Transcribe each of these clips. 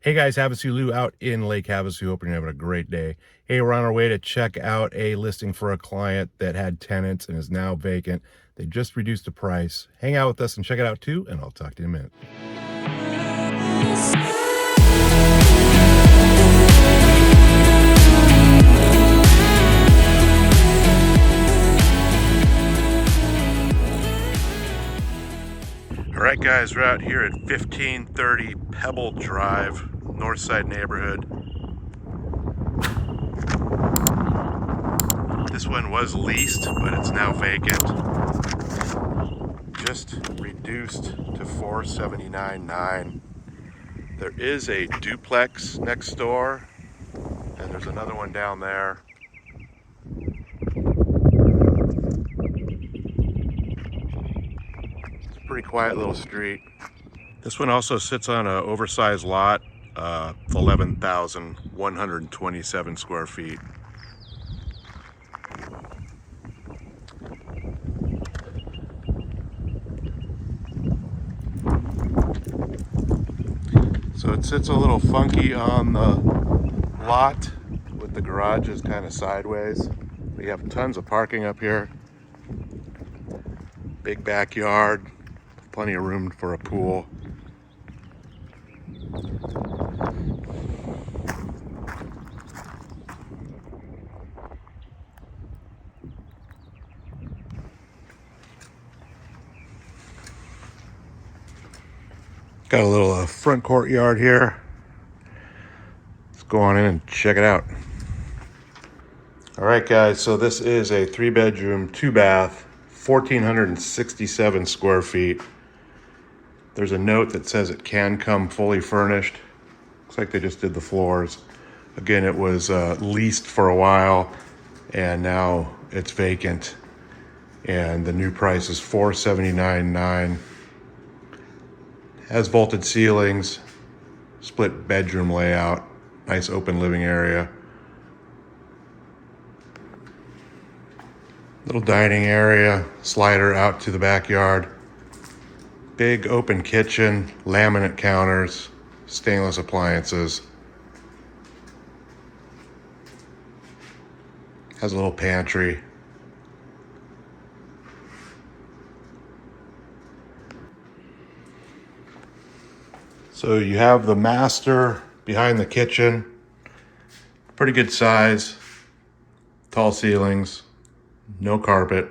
Hey guys, HavasuLew out in Lake Havasu. Hoping you're having a great day. Hey, we're on our way to check out a listing for a client that had tenants and is now vacant. They just reduced the price. Hang out with us and check it out too, and I'll talk to you in a minute. All right, guys, we're out here at 1530 Pebble Drive, Northside neighborhood. This one was leased, but it's now vacant. Just reduced to $479,900. There is a duplex next door, and there's another one down there. It's a pretty quiet little street. This one also sits on an oversized lot, 11,127 square feet. So it sits a little funky on the lot with the garages kind of sideways. We have tons of parking up here. Big backyard, plenty of room for a pool. Got a little front courtyard here. Let's go on in and check it out. All right, guys, so this is a 3-bedroom, 2-bath, 1,467 square feet. There's a note that says it can come fully furnished. Looks like they just did the floors. Again, it was leased for a while, and now it's vacant. And the new price is $479,900. Has vaulted ceilings, split bedroom layout, nice open living area. Little dining area, slider out to the backyard. Big open kitchen, laminate counters, stainless appliances. Has a little pantry. So you have the master behind the kitchen. Pretty good size, tall ceilings, no carpet.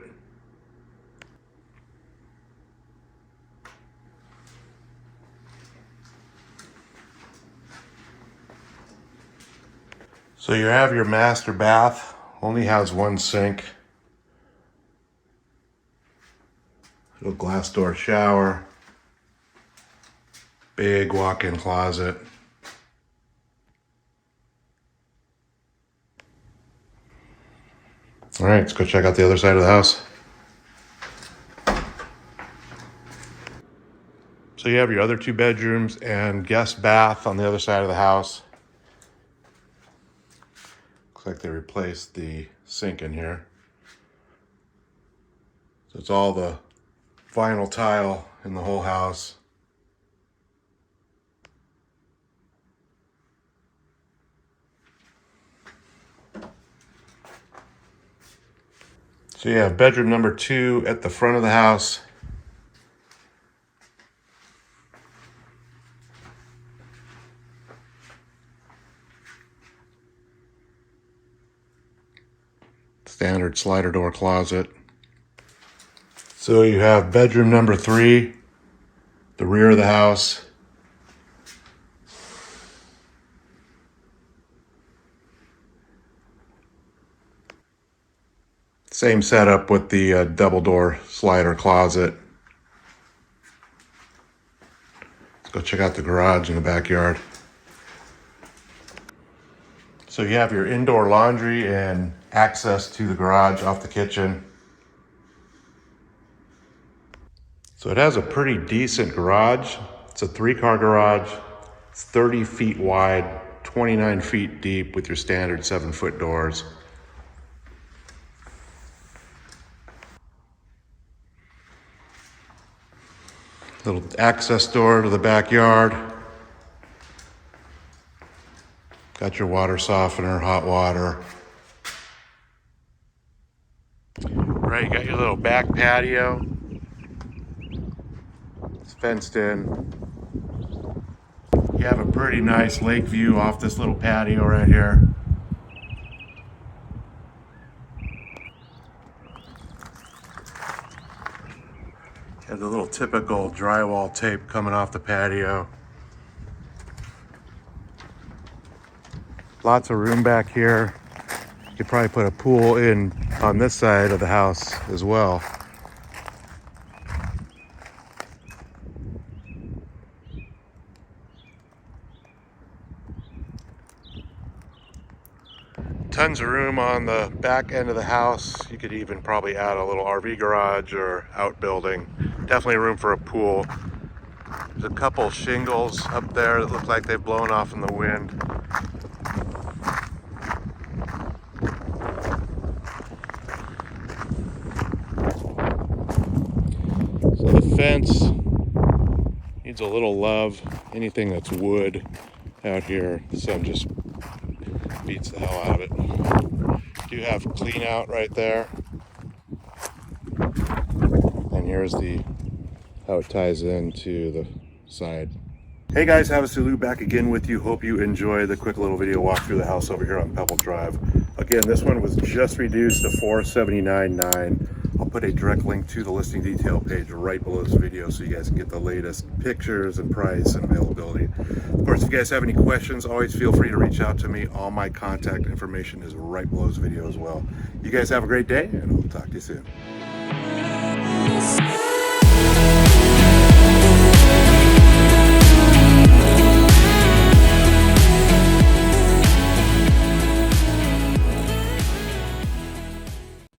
So you have your master bath, only has one sink. Little glass door shower. Big walk-in closet. All right, let's go check out the other side of the house. So you have your other 2 bedrooms and guest bath on the other side of the house. Looks like they replaced the sink in here. So it's all the vinyl tile in the whole house. So you have bedroom number 2 at the front of the house. Standard slider door closet. So you have bedroom number 3, the rear of the house. Same setup with the double door slider closet. Let's go check out the garage in the backyard. So you have your indoor laundry and access to the garage off the kitchen. So it has a pretty decent garage. It's a 3-car garage. It's 30 feet wide, 29 feet deep with your standard 7-foot doors. Little access door to the backyard. Got your water softener, hot water. Right, you got your little back patio. It's fenced in. You have a pretty nice lake view off this little patio right here. You have the little typical drywall tape coming off the patio. Lots of room back here. You could probably put a pool in on this side of the house as well. Tons of room on the back end of the house. You could even probably add a little RV garage or outbuilding. Definitely room for a pool. There's a couple shingles up there that look like they've blown off in the wind. So the fence needs a little love. Anything that's wood out here, the sun just beats the hell out of it. Do have clean out right there. And here's how it ties into the side. Hey guys, HavasuLew back again with you. Hope you enjoy the quick little video walk through the house over here on Pebble Drive. Again, this one was just reduced to $479.9. I'll put a direct link to the listing detail page right below this video so you guys can get the latest pictures and price and availability. Of course, if you guys have any questions, always feel free to reach out to me. All my contact information is right below this video as well. You guys have a great day, and I'll talk to you soon.